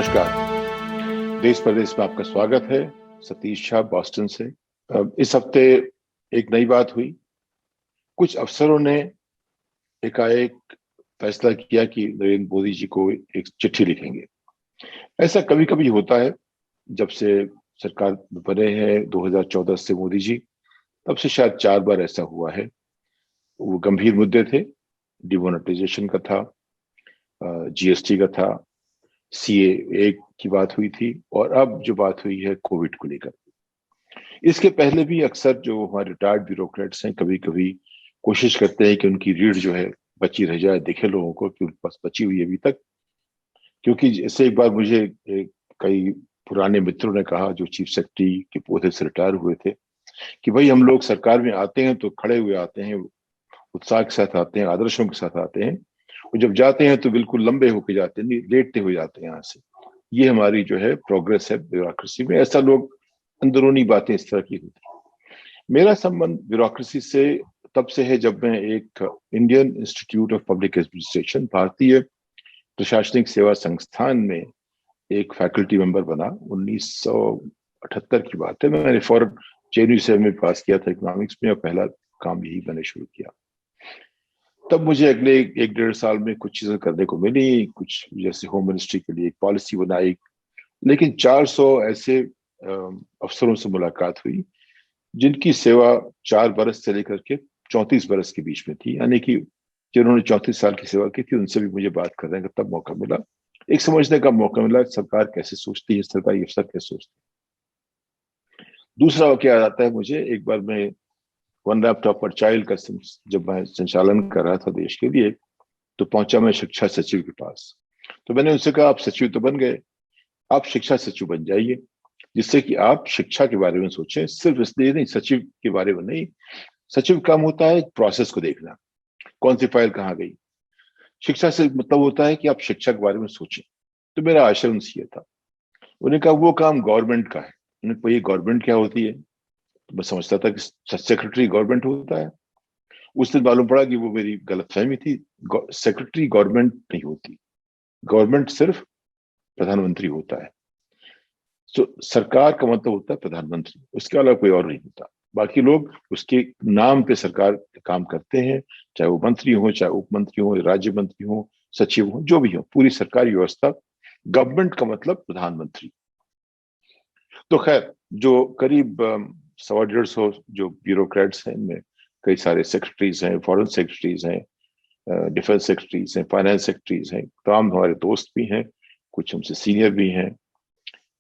नमस्कार। देश प्रदेश में आपका स्वागत है। सतीश शाह बॉस्टन से। इस हफ्ते एक नई बात हुई। कुछ अफसरों ने एकाएक फैसला किया कि नरेंद्र मोदी जी को एक चिट्ठी लिखेंगे। ऐसा कभी कभी होता है। जब से सरकार बने हैं 2014 से मोदी जी, तब से शायद 4 बार ऐसा हुआ है। वो गंभीर मुद्दे थे। डिमोनेटाइजेशन का था, जीएसटी का था, सीए की बात हुई थी, और अब जो बात हुई है कोविड को लेकर। इसके पहले भी अक्सर जो हमारे रिटायर्ड ब्यूरोक्रेट्स हैं, कभी कभी कोशिश करते हैं कि उनकी रीढ़ जो है बची रह जाए, दिखे लोगों को कि उनके पास बची हुई है अभी तक। क्योंकि जैसे एक बार मुझे कई पुराने मित्रों ने कहा, जो चीफ सेक्रेटरी के पद से रिटायर हुए थे, कि भाई हम लोग सरकार में आते हैं तो खड़े हुए आते हैं, उत्साह के साथ आते हैं, आदर्शों के साथ आते हैं, और जब जाते हैं तो बिल्कुल लंबे होके जाते हैं, लेटते हुए जाते हैं यहाँ से। ये हमारी जो है प्रोग्रेस है ब्यूरोक्रेसी में। ऐसा लोग अंदरूनी बातें इस तरह की होती हैं। मेरा संबंध ब्यूरोक्रेसी से तब से है जब मैं एक Indian institute of public administration, भारतीय प्रशासनिक सेवा संस्थान में एक फैकल्टी मेंबर बना। 1978 की बात है। मैंने फौरन जेएनयू से में पास किया था इकोनॉमिक्स में, और पहला काम यही मैंने शुरू किया। तब मुझे अगले 1-1.5 साल में कुछ चीजें करने को मिली। कुछ जैसे होम मिनिस्ट्री के लिए एक पॉलिसी बनाई, लेकिन 400 ऐसे अफसरों से मुलाकात हुई जिनकी सेवा 4 बरस से लेकर के 34 बरस के बीच में थी। यानी कि जिन्होंने 34 साल की सेवा की थी, उनसे भी मुझे बात करने का तब मौका मिला। एक समझने का मौका मिला सरकार कैसे सोचती है, सरकारी अफसर कैसे सोचते हैं। दूसरा वाकया याद आता है मुझे। एक बार मैं वन लैपटॉप पर चाइल्ड का जब मैं संचालन कर रहा था देश के लिए, तो पहुंचा मैं शिक्षा सचिव के पास। तो मैंने उनसे कहा, आप सचिव तो बन गए, आप शिक्षा सचिव बन जाइए, जिससे कि आप शिक्षा के बारे में सोचें। सिर्फ इसलिए नहीं, सचिव के बारे में नहीं। सचिव काम होता है प्रोसेस को देखना, कौन सी फाइल कहाँ गई। शिक्षा से मतलब होता है कि आप शिक्षा के बारे में सोचें। तो मेरा आशय उनसे ये था। उन्होंने कहा वो काम गवर्नमेंट का है। उन्हें कोई गवर्नमेंट क्या होती है, तो मैं समझता था कि सेक्रेटरी गवर्नमेंट होता है। उस दिन मालूम पड़ा कि वो मेरी गलतफहमी थी। सेक्रेटरी गवर्नमेंट नहीं होती, गवर्नमेंट सिर्फ प्रधानमंत्री होता है। तो सरकार का मतलब होता है प्रधानमंत्री, उसके अलावा कोई और नहीं होता। बाकी लोग उसके नाम पे सरकार काम करते हैं, चाहे वो मंत्री हो, चाहे उप मंत्री हो, राज्य मंत्री हो, सचिव हो, जो भी हो, पूरी सरकारी व्यवस्था। गवर्नमेंट का मतलब प्रधानमंत्री। तो खैर, जो करीब 100-150 जो ब्यूरोक्रेट्स हैं, इनमें कई सारे सेक्रेटरीज हैं, फॉरेन सेक्रेटरीज हैं, डिफेंस सेक्रेटरीज हैं, फाइनेंस सेक्रेटरीज हैं, तमाम हमारे दोस्त भी हैं, कुछ हमसे सीनियर भी हैं,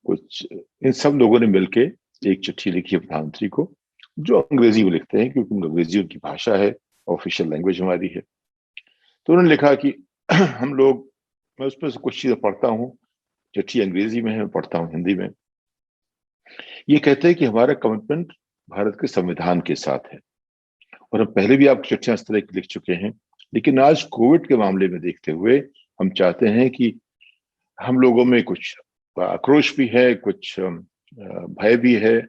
कुछ। इन सब लोगों ने मिलके एक चिट्ठी लिखी है प्रधानमंत्री को, जो अंग्रेजी में लिखते हैं क्योंकि अंग्रेजी उनकी भाषा है, ऑफिशियल लैंग्वेज हमारी है। तो उन्होंने लिखा कि हम लोग, मैं उसमें से कुछ चीजें पढ़ता हूँ। चिट्ठी अंग्रेजी में है, मैं पढ़ता हूँ हिंदी में। ये कहते हैं कि हमारा कमिटमेंट भारत के संविधान के साथ है, और हम पहले भी आप चिट्ठियां इस तरह की लिख चुके हैं, लेकिन आज कोविड के मामले में देखते हुए हम चाहते हैं कि हम लोगों में कुछ आक्रोश भी है, कुछ भय भी है।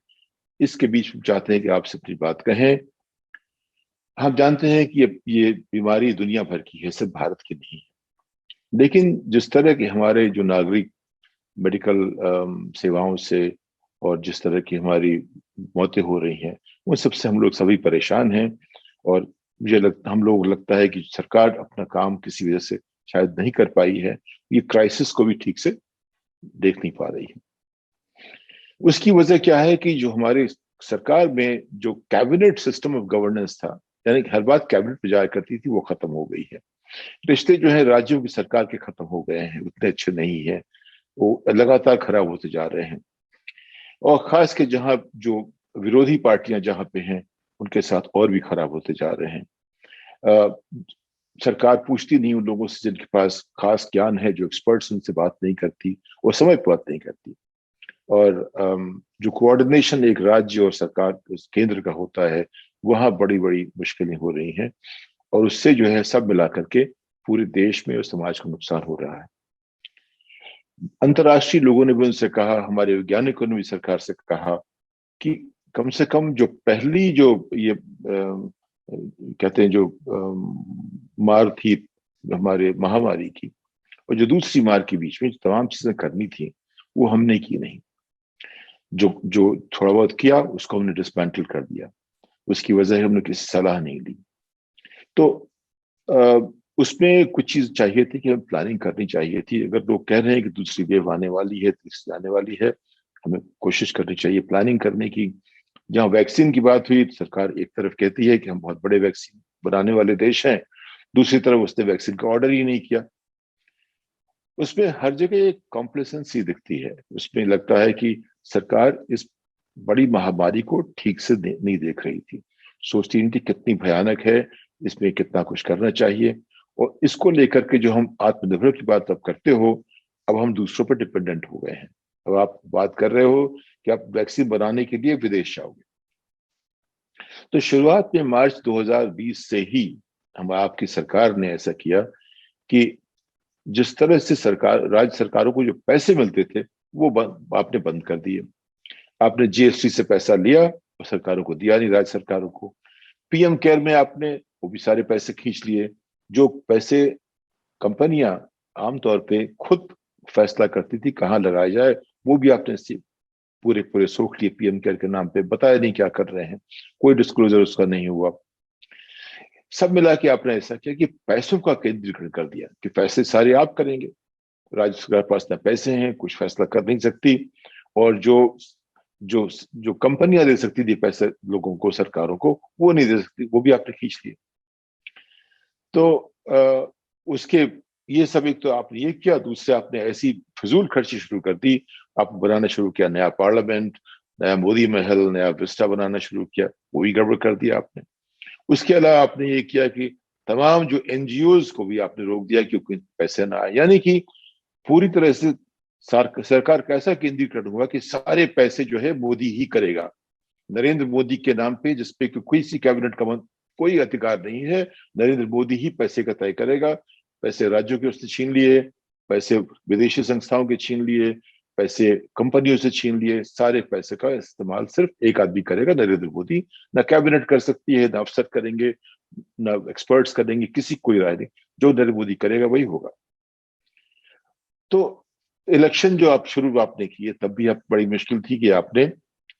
इसके बीच में चाहते हैं कि आपसे अपनी बात कहें। हम जानते हैं कि ये बीमारी दुनिया भर की है, सिर्फ भारत की नहीं है। लेकिन जिस तरह के हमारे जो नागरिक मेडिकल सेवाओं से, और जिस तरह की हमारी मौतें हो रही हैं, उन सबसे हम लोग सभी परेशान हैं। और हम लोग लगता है कि सरकार अपना काम किसी वजह से शायद नहीं कर पाई है, ये क्राइसिस को भी ठीक से देख नहीं पा रही है। उसकी वजह क्या है कि जो हमारे सरकार में जो कैबिनेट सिस्टम ऑफ गवर्नेंस था, यानी कि हर बात कैबिनेट में जाया करती थी, वो खत्म हो गई है। रिश्ते जो है राज्यों की सरकार के खत्म हो गए हैं, उतने अच्छे नहीं है, वो लगातार खराब होते जा रहे हैं। और खास के जहाँ जो विरोधी पार्टियां जहाँ पे हैं, उनके साथ और भी खराब होते जा रहे हैं। अ, सरकार पूछती नहीं उन लोगों से जिनके पास खास ज्ञान है, जो एक्सपर्ट्स, उनसे बात नहीं करती, वो समय पर बात नहीं करती। और जो कोऑर्डिनेशन एक राज्य और सरकार केंद्र का होता है, वहां बड़ी बड़ी मुश्किलें हो रही हैं। और उससे जो है सब मिला करके पूरे देश में और समाज को नुकसान हो रहा है। अंतर्राष्ट्रीय लोगों ने भी उनसे कहा, हमारे वैज्ञानिकों ने भी सरकार से कहा कि कम से कम जो पहली जो ये कहते हैं जो मार थी हमारे महामारी की, और जो दूसरी मार्च के बीच में जो तमाम चीजें करनी थी वो हमने की नहीं। जो जो थोड़ा बहुत किया उसको हमने डिसमेंटल कर दिया, उसकी वजह हमने किसी सलाह नहीं ली। तो उसमें कुछ चीज चाहिए थी कि हम प्लानिंग करनी चाहिए थी। अगर लोग कह रहे हैं कि दूसरी वेव आने वाली है, तीसरी आने वाली है, हमें कोशिश करनी चाहिए प्लानिंग करने की। जहाँ वैक्सीन की बात हुई तो सरकार एक तरफ कहती है कि हम बहुत बड़े वैक्सीन बनाने वाले देश हैं, दूसरी तरफ उसने वैक्सीन का ऑर्डर ही नहीं किया। उसमें हर जगह एक कॉम्प्लेसेंसी दिखती है। उसमें लगता है कि सरकार इस बड़ी महामारी को ठीक से नहीं देख रही थी, सोचती नहीं थी कितनी भयानक है, इसमें कितना कुछ करना चाहिए। और इसको लेकर के जो हम आत्मनिर्भर की बात अब करते हो, अब हम दूसरों पर डिपेंडेंट हो गए हैं। अब आप बात कर रहे हो कि आप वैक्सीन बनाने के लिए विदेश जाओगे। तो शुरुआत में मार्च 2020 से ही हम आपकी सरकार ने ऐसा किया कि जिस तरह से सरकार, राज्य सरकारों को जो पैसे मिलते थे वो आपने बंद कर दिए। आपने जीएसटी से पैसा लिया और सरकारों को दिया नहीं, राज्य सरकारों को। पीएम केयर में आपने वो भी सारे पैसे खींच लिए। जो पैसे कंपनियां आमतौर पे खुद फैसला करती थी कहाँ लगाया जाए, वो भी आपने पूरे पूरे सोख लिए पीएम केयर के नाम पे, बताया नहीं क्या कर रहे हैं, कोई डिस्क्लोजर उसका नहीं हुआ। सब मिला के आपने ऐसा किया कि पैसों का केंद्रीकरण कर दिया कि पैसे सारे आप करेंगे। राज्य सरकार के पास ना पैसे हैं, कुछ फैसला कर नहीं सकती। और जो जो जो कंपनियां दे सकती थी पैसे लोगों को, सरकारों को, वो नहीं दे सकती, वो भी आपने खींच लिए। तो उसके ये सब, एक तो आपने ये किया, दूसरे आपने ऐसी फिजूल खर्ची शुरू कर दी। आप बनाना शुरू किया नया पार्लियामेंट, नया मोदी महल, नया विस्टा बनाना शुरू किया, वो भी गड़बड़ कर दिया आपने। उसके अलावा आपने ये किया कि तमाम जो एनजीओज को भी आपने रोक दिया क्योंकि पैसे ना आए। यानी कि पूरी तरह से सरकार का ऐसा केंद्रीकरण हुआ कि सारे पैसे जो है मोदी ही करेगा, नरेंद्र मोदी के नाम पे, जिसपे कोई सी कैबिनेट का कोई अधिकार नहीं है। नरेंद्र मोदी ही पैसे का तय करेगा। पैसे राज्यों के उसने छीन लिए, पैसे विदेशी संस्थाओं के छीन लिए, पैसे कंपनियों से छीन लिए। सारे पैसे का इस्तेमाल सिर्फ एक आदमी करेगा, नरेंद्र मोदी। ना कैबिनेट कर सकती है, ना अफसर करेंगे, ना एक्सपर्ट्स करेंगे, किसी कोई राय नहीं। जो नरेंद्र मोदी करेगा वही होगा। तो इलेक्शन जो आप शुरू आपने किए तब भी आप बड़ी मुश्किल थी कि आपने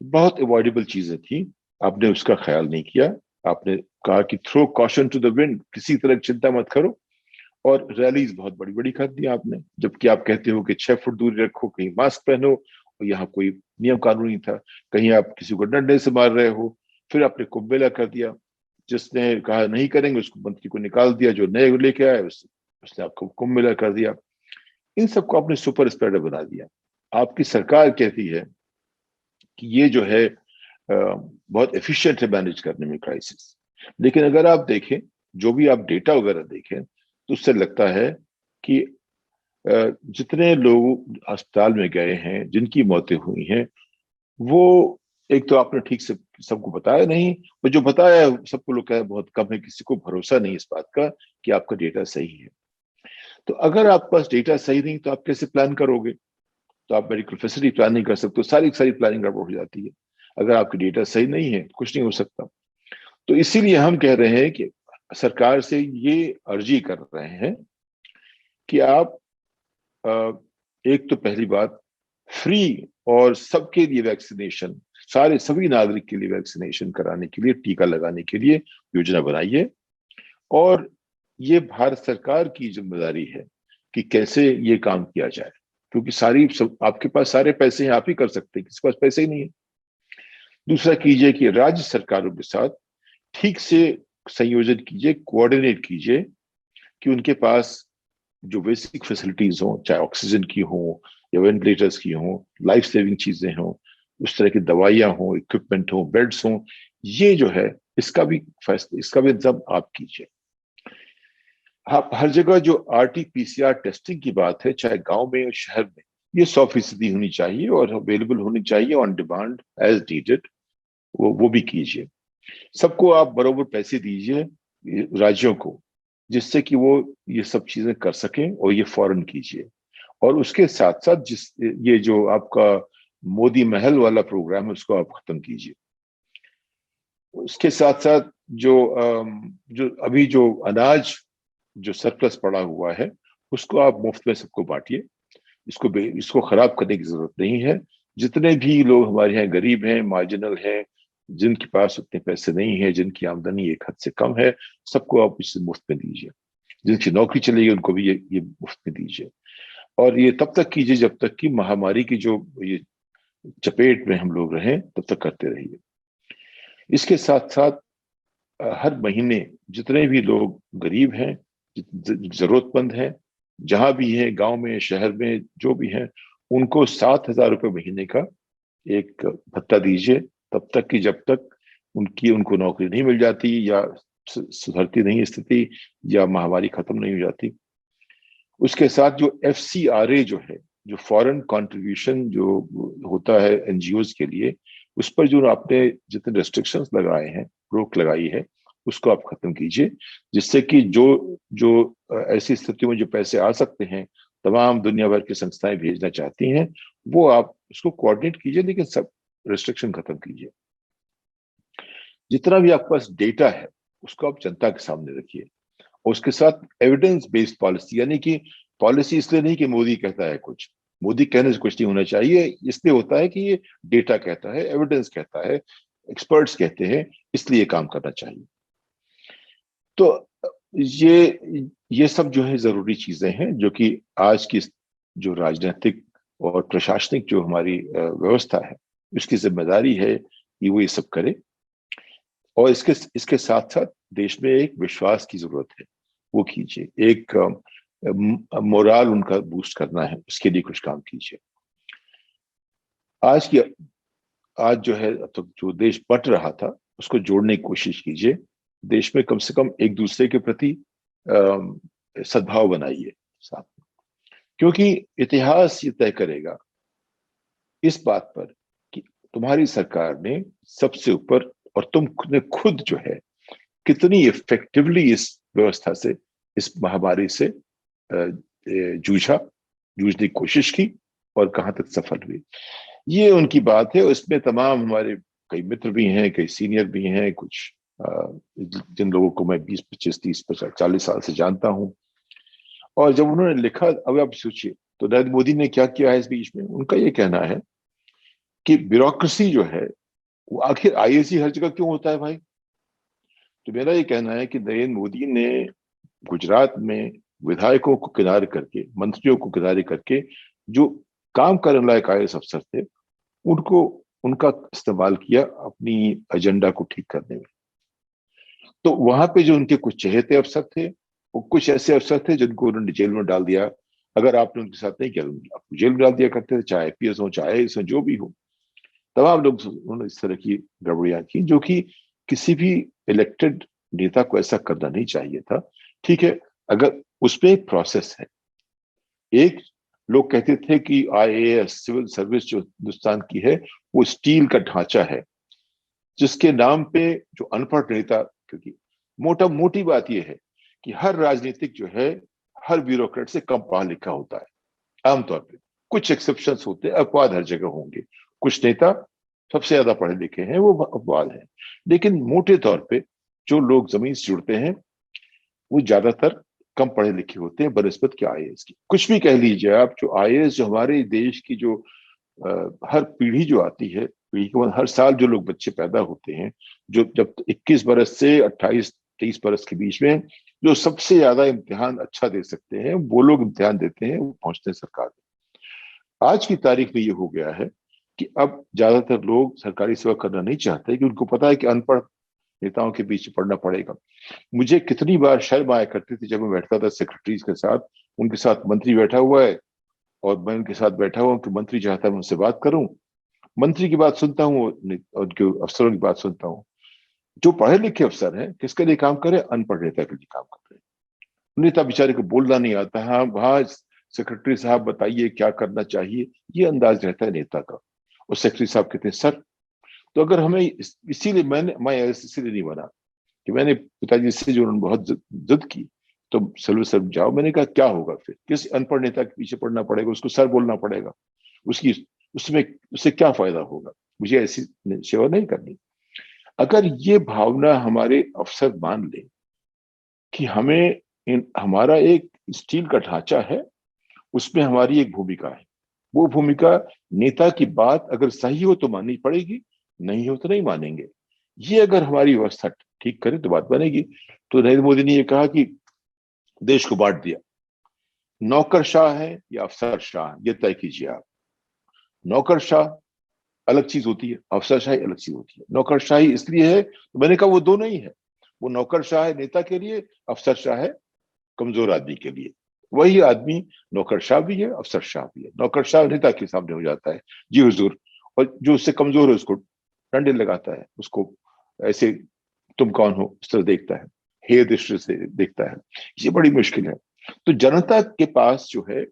बहुत अवॉइडेबल चीजें थी, आपने उसका ख्याल नहीं किया। आपने कहा कि throw caution to the wind, किसी तरह की चिंता मत करो। और रैलीज बहुत बड़ी बड़ी कर दी आपने, जबकि आप कहते हो कि 6 फुट दूरी रखो, कहीं मास्क पहनो, और यहाँ कोई नियम कानून नहीं था। कहीं आप किसी को डंडे से मार रहे हो। फिर आपने कुंभ मेला कर दिया, जिसने कहा नहीं करेंगे उसको, मंत्री को निकाल दिया। जो नए लेके आए उसने आपको कुंभ मेला कर दिया। इन सबको आपने सुपर स्प्रेडर बना दिया। आपकी सरकार कहती है कि ये जो है बहुत एफिशिएंट है मैनेज करने में क्राइसिस। लेकिन अगर आप देखें, जो भी आप डेटा वगैरह देखें, तो उससे लगता है कि जितने लोग अस्पताल में गए हैं, जिनकी मौतें हुई हैं, वो एक तो आपने ठीक से सबको बताया नहीं, और जो बताया सबको लोग कहे बहुत कम है। किसी को भरोसा नहीं इस बात का कि आपका डेटा सही है। तो अगर आपके पास डेटा सही नहीं तो आप कैसे प्लान करोगे? तो आप मेडिकल फैसिलिटी प्लान नहीं कर सकते, तो सारी सारी प्लानिंग गड़बड़ हो जाती है। अगर आपकी डेटा सही नहीं है तो कुछ नहीं हो सकता। तो इसीलिए हम कह रहे हैं कि सरकार से ये अर्जी कर रहे हैं कि आप एक तो पहली बात, फ्री और सबके लिए वैक्सीनेशन, सारे सभी नागरिक के लिए वैक्सीनेशन कराने के लिए, टीका लगाने के लिए योजना बनाइए। और ये भारत सरकार की जिम्मेदारी है कि कैसे ये काम किया जाए, क्योंकि सारी सब आपके पास सारे पैसे हैं, आप ही कर सकते हैं, किसी के पास पैसे ही नहीं है। दूसरा कीजिए कि राज्य सरकारों के साथ ठीक से संयोजन कीजिए, कोऑर्डिनेट कीजिए कि उनके पास जो बेसिक फैसिलिटीज हो, चाहे ऑक्सीजन की हो या वेंटिलेटर्स की हो, लाइफ सेविंग चीजें हो, उस तरह की दवाइयां हो, इक्विपमेंट हो, बेड्स हो, ये जो है इसका भी फैसला, इसका भी इंतजाम आप कीजिए। आप हर जगह जो आरटी-पीसीआर टेस्टिंग की बात है, चाहे गांव में या शहर में, ये 100% होनी चाहिए और अवेलेबल होनी चाहिए ऑन डिमांड एज नीडेड। वो भी कीजिए। सबको आप बरोबर पैसे दीजिए राज्यों को, जिससे कि वो ये सब चीजें कर सकें, और ये फौरन कीजिए। और उसके साथ साथ ये जो आपका मोदी महल वाला प्रोग्राम है उसको आप खत्म कीजिए। उसके साथ साथ जो जो अभी जो अनाज जो सरप्लस पड़ा हुआ है उसको आप मुफ्त में सबको बांटिए। इसको खराब करने की जरूरत नहीं है। जितने भी लोग हमारे यहाँ गरीब हैं, मार्जिनल हैं, जिनके पास उतने पैसे नहीं है, जिनकी आमदनी एक हद से कम है, सबको आप इसे मुफ्त में दीजिए। जिनकी नौकरी चलेगी उनको भी ये मुफ्त में दीजिए। और ये तब तक कीजिए जब तक कि महामारी की जो ये चपेट में हम लोग रहें, तब तक करते रहिए। इसके साथ साथ हर महीने जितने भी लोग गरीब हैं, जरूरतमंद हैं, जहां भी हैं, गांव में, शहर में, जो भी हैं, उनको 7,000 रुपये महीने का एक भत्ता दीजिए, तब तक कि जब तक उनको नौकरी नहीं मिल जाती, या सुधरती नहीं स्थिति, या महामारी खत्म नहीं हो जाती। उसके साथ जो FCRA जो है, जो फॉरेन कंट्रीब्यूशन जो होता है NGOs के लिए, उस पर जो आपने जितने रेस्ट्रिक्शंस लगाए हैं, रोक लगाई है, उसको आप खत्म कीजिए, जिससे कि जो जो ऐसी स्थितियों में जो पैसे आ सकते हैं, तमाम दुनिया भर की संस्थाएं भेजना चाहती हैं, वो आप उसको कोऑर्डिनेट कीजिए, लेकिन सब रेस्ट्रिक्शन खत्म कीजिए। जितना भी आपके पास डेटा है उसको आप जनता के सामने रखिए, और उसके साथ एविडेंस बेस्ड पॉलिसी, यानी कि पॉलिसी इसलिए नहीं कि मोदी कहता है कुछ, मोदी कहने से कुछ नहीं होना चाहिए, इसलिए होता है कि ये डेटा कहता है, एविडेंस कहता है, एक्सपर्ट्स कहते हैं, इसलिए काम करना चाहिए। तो ये सब जो है जरूरी चीजें हैं, जो कि आज की जो राजनीतिक और प्रशासनिक जो हमारी व्यवस्था है, उसकी जिम्मेदारी है कि वो ये सब करे। और इसके साथ साथ देश में एक विश्वास की जरूरत है, वो कीजिए। एक मोराल उनका बूस्ट करना है, उसके लिए कुछ काम कीजिए। आज जो है, तो जो देश बट रहा था उसको जोड़ने की कोशिश कीजिए। देश में कम से कम एक दूसरे के प्रति सद्भाव बनाइए साथ में, क्योंकि इतिहास ये तय करेगा इस बात पर कि तुम्हारी सरकार ने सबसे ऊपर, और तुमने खुद जो है कितनी इफेक्टिवली इस व्यवस्था से, इस महामारी से जूझने की कोशिश की, और कहां तक सफल हुई। ये उनकी बात है। उसमें तमाम हमारे कई मित्र भी हैं, कई सीनियर भी हैं, कुछ जिन लोगों को मैं 20, 25, 30, 50, 40 साल से जानता हूं। और जब उन्होंने लिखा, अब आप सोचिए, तो नरेंद्र मोदी ने क्या किया है इस बीच में। उनका ये कहना है कि ब्यूरोक्रेसी जो है, वो आखिर IAC हर जगह क्यों होता है भाई। तो मेरा ये कहना है कि नरेंद्र मोदी ने गुजरात में विधायकों को किनारे करके, मंत्रियों को किनारे करके, जो काम करने लायक IAS अफसर थे, उनको उनका इस्तेमाल किया अपनी एजेंडा को ठीक करने में। तो वहां पे जो उनके कुछ चहेते अफसर थे, वो कुछ ऐसे अफसर थे जिनको उन्होंने जेल में डाल दिया। अगर आपने उनके साथ नहीं किया, आपको जेल में डाल दिया करते थे, चाहे IPS हो, चाहे IAS हो, जो भी हो। तमाम लोग, उन्होंने इस तरह की गड़बड़ियां की, जो कि किसी भी इलेक्टेड नेता को ऐसा करना नहीं चाहिए था। ठीक है, अगर उसमें एक प्रोसेस है। एक लोग कहते थे कि IAS सिविल सर्विस जो हिंदुस्तान की है, वो स्टील का ढांचा है, जिसके नाम पे जो अनपढ़ नेता, क्योंकि मोटी बात यह है कि हर राजनीतिक जो है, हर ब्यूरोक्रेट से कम पढ़ा लिखा होता है आमतौर पे। कुछ एक्सेप्शंस होते हैं, अपवाद हर जगह होंगे। कुछ नेता सबसे ज्यादा पढ़े लिखे हैं, वो अपवाद है। लेकिन मोटे तौर पे जो लोग जमीन से जुड़ते हैं, वो ज्यादातर कम पढ़े लिखे होते हैं बनस्बत के IAS की। कुछ भी कह लीजिए आप, जो IAS जो हमारे देश की जो हर पीढ़ी जो आती है, पीढ़ी के बाद हर साल जो लोग बच्चे पैदा होते हैं, जो जब 21 बरस से 28-23 बरस के बीच में जो सबसे ज्यादा इम्तिहान अच्छा दे सकते हैं, वो लोग इम्तिहान देते हैं, वो पहुंचते हैं सरकार में। आज की तारीख में ये हो गया है कि अब ज्यादातर लोग सरकारी सेवा करना नहीं चाहते, कि उनको पता है कि अनपढ़ नेताओं के बीच पढ़ना पड़ेगा। मुझे कितनी बार शर्म आया करती थी जब मैं बैठता था सेक्रेटरीज के साथ, उनके साथ मंत्री बैठा हुआ है, और मैं उनके साथ बैठा हुआ हूँ कि मंत्री चाहता है मैं उनसे बात करूं। मंत्री की बात सुनता हूँ, उनके अफसरों की बात सुनता हूँ। जो पढ़े लिखे अफसर हैं, किसके लिए काम करे? अनपढ़ नेता के लिए काम कर रहे हैं। नेता बेचारे को बोलना नहीं आता, हाँ वहां सेक्रेटरी साहब बताइए क्या करना चाहिए, ये अंदाज रहता है नेता का। और सेक्रेटरी साहब कहते हैं सर। तो अगर हमें इसीलिए मैं इसीलिए नहीं बना कि मैंने पिताजी से जो उन्होंने बहुत जिद की, तो सिविल सर्विस जाओ। मैंने कहा क्या होगा फिर, किस अनपढ़ नेता के पीछे पड़ना पड़ेगा, उसको सर बोलना पड़ेगा, उसकी उसमें उससे क्या फायदा होगा, मुझे ऐसी सेवा नहीं करनी। अगर ये भावना हमारे अफसर मान ले कि हमें हमारा एक स्टील का ढांचा है, उसमें हमारी एक भूमिका है। वो भूमिका नेता की बात अगर सही हो तो माननी पड़ेगी, नहीं हो तो नहीं मानेंगे। ये अगर हमारी व्यवस्था ठीक करे तो बात बनेगी। तो नरेंद्र मोदी ने ये कहा कि देश को बांट दिया, नौकरशाह है या अफसरशाह, ये तय कीजिए आप। नौकरशाह अलग चीज होती है, अफसरशाही अलग चीज होती है। नौकरशाही इसलिए है, तो मैंने कहा वो दोनों ही है। वो नौकरशाह है नेता के लिए, अफसरशाह है कमजोर आदमी के लिए। वही आदमी नौकरशाह भी है, अफसरशाह भी है। नौकरशाह नेता के सामने हो जाता है, जी हुजूर, और जो उससे कमजोर है उसको डंडे लगाता है, उसको ऐसे तुम कौन हो इस तरह देखता है, हे दृष्टि से देखता है। ये बड़ी मुश्किल है। तो जनता के पास जो है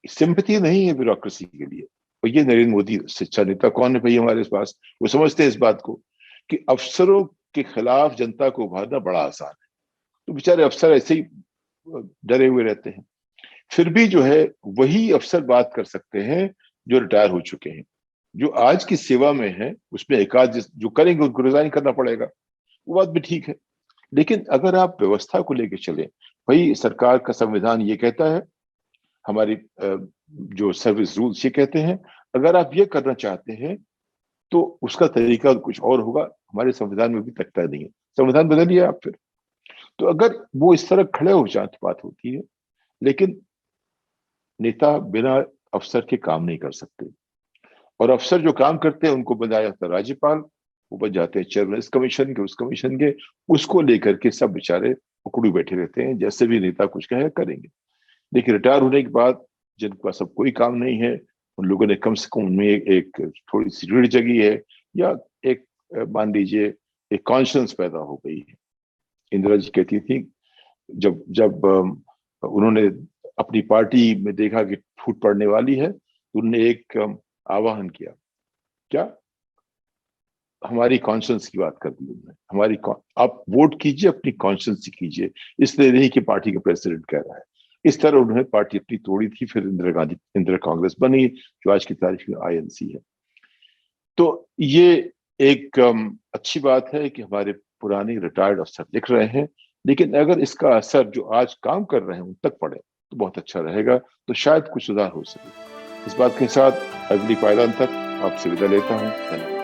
सिंपैथी नहीं है ब्यूरोक्रेसी के लिए। और ये नरेंद्र मोदी सच्चा नेता कौन है भाई हमारे पास, वो समझते हैं इस बात को कि अफसरों के खिलाफ जनता को उभारना बड़ा आसान है। तो बेचारे अफसर ऐसे ही डरे हुए रहते हैं। फिर भी जो है वही अफसर बात कर सकते हैं जो रिटायर हो चुके हैं। जो आज की सेवा में है उसमें एक आध जो करेंगे उनको रिजाइन करना पड़ेगा, वो बात भी ठीक है। लेकिन अगर आप व्यवस्था को लेकर चले, भाई सरकार का संविधान ये कहता है, हमारी जो सर्विस रूल्स ये कहते हैं, अगर आप ये करना चाहते हैं तो उसका तरीका कुछ और होगा, हमारे संविधान में भी तकता नहीं है, संविधान बदलिए आप फिर। तो अगर वो इस तरह खड़े हो जाए तो बात होती है। लेकिन नेता बिना अफसर के काम नहीं कर सकते, और अफसर जो काम करते हैं उनको बनाया जाता है राज्यपाल, वो बन जाते हैं चेयरमैन इस कमीशन के, उस कमीशन के। उसको लेकर के सब बेचारे उकड़ू बैठे रहते हैं, जैसे भी नेता कुछ कहे करेंगे। लेकिन रिटायर होने के बाद जिनका सब कोई काम नहीं है, उन लोगों ने कम से कम उनमें एक थोड़ी सी रीढ़ जगी है, या एक मान लीजिए एक कॉन्शियस पैदा हो गई है। इंदिरा जी कहती थी, जब जब उन्होंने अपनी पार्टी में देखा कि फूट पड़ने वाली है, तो उन्होंने एक आह्वान किया, क्या, हमारी कॉन्शियंस की बात कर दी उन्होंने, आप वोट कीजिए, अपनी कॉन्शियंस से कीजिए, इसलिए नहीं कि पार्टी का प्रेसिडेंट कह रहा है। इस तरह उन्होंने पार्टी अपनी तोड़ी थी, फिर इंदिरा कांग्रेस बनी, जो आज की तारीख में आईएनसी है। तो ये एक अच्छी बात है कि हमारे पुराने रिटायर्ड अफसर लिख रहे हैं, लेकिन अगर इसका असर जो आज काम कर रहे हैं उन तक पड़े तो बहुत अच्छा रहेगा, तो शायद कुछ सुधार हो सके। इस बात के साथ अगली पायदान तक आपसे विदा लेता हूँ। धन्यवाद।